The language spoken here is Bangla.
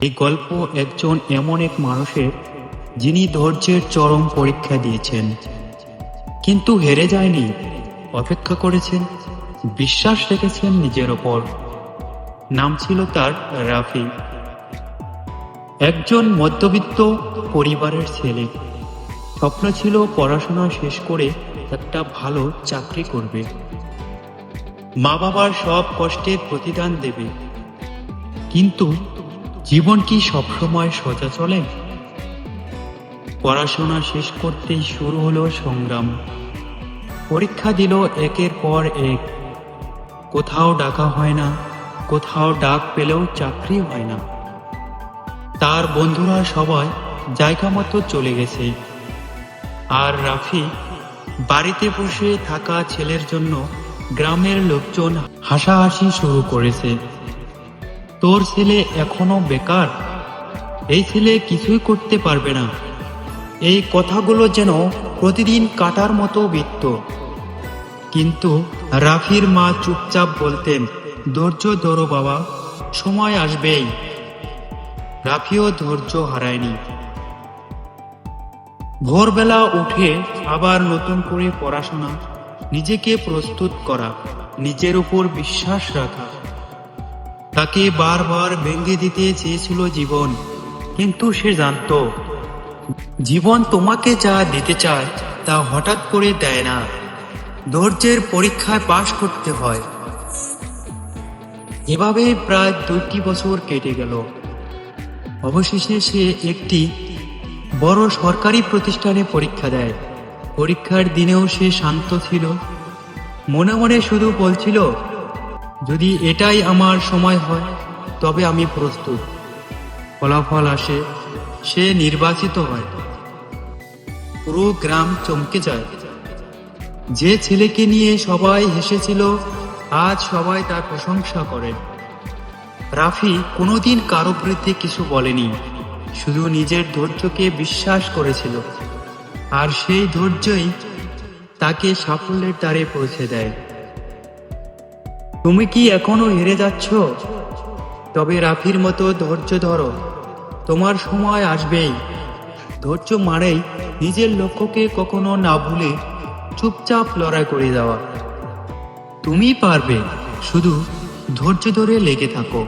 এই গল্প একজন এমন এক মানুষের, যিনি ধৈর্যের চরম পরীক্ষা দিয়েছেন, কিন্তু হেরে যায়নি। অপেক্ষা করেছেন, বিশ্বাস রেখেছেন নিজের ওপর। নাম ছিল তার রাফি। একজন মধ্যবিত্ত পরিবারের ছেলে। স্বপ্ন ছিল পড়াশোনা শেষ করে একটা ভালো চাকরি করবে, মা বাবার সব কষ্টের প্রতিদান দেবে। কিন্তু জীবন কি সবসময় সোজা চলে? পড়াশোনা শেষ করতেই শুরু হলো সংগ্রাম। পরীক্ষা দিল একের পর এক। কোথাও ডাকা হয় না, কোথাও ডাক পেলেও চাকরি হয় না। তার বন্ধুরা সবাই জায়গা মতো চলে গেছে, আর রাফি বাড়িতে বসে থাকা ছেলের জন্য গ্রামের লোকজন হাসাহাসি শুরু করেছে। তোর ছেলে এখনো বেকার, এই ছেলে কিছুই করতে পারবে না। এই কথাগুলো যেন প্রতিদিন কাটার মতো বিত্ত। কিন্তু রাফির মা চুপচাপ বলতেন, ধৈর্য ধরো বাবা, সময় আসবেই। রাফিও ধৈর্য হারায়নি। ভোরবেলা উঠে আবার নতুন করে পড়াশোনা, নিজেকে প্রস্তুত করা, নিজের উপর বিশ্বাস রাখা। তাকে বারবার ভেঙে দিতে চেয়েছিল জীবন, কিন্তু সে জানতো জীবন তোমাকে যা দিতে চায় তা হঠাৎ করে দেয় না। ধৈর্যের পরীক্ষায় পাশ করতে হয়। এভাবে প্রায় 2টি বছর কেটে গেল। অবশেষে সে একটি বড় সরকারি প্রতিষ্ঠানে পরীক্ষা দেয়। পরীক্ষার দিনেও সে শান্ত ছিল। মনে মনে শুধু বলছিল, যদি এটাই আমার সময় হয় তবে আমি প্রস্তুত। ফলাফল আসে, সে নির্বাচিত হয়। পুরো গ্রাম চমকে যায়। যে ছেলেকে নিয়ে সবাই হেসেছিল, আজ সবাই তার প্রশংসা করে। রাফি কোনোদিন কারো বিরুদ্ধে কিছু বলেনি, শুধু নিজের ধৈর্যকে বিশ্বাস করেছিল। আর সেই ধৈর্যই তাকে সাফল্যের দ্বারে পৌঁছে দেয়। তুমি কি এখনো হেরে যাচ্ছ? তবে রাফির মতো ধৈর্য ধরো, তোমার সময় আসবেই। ধৈর্য মানেই নিজের লক্ষ্যকে কখনো না ভুলে চুপচাপ লড়াই করে যাওয়া। তুমি পারবে, শুধু ধৈর্য ধরে লেগে থাকো।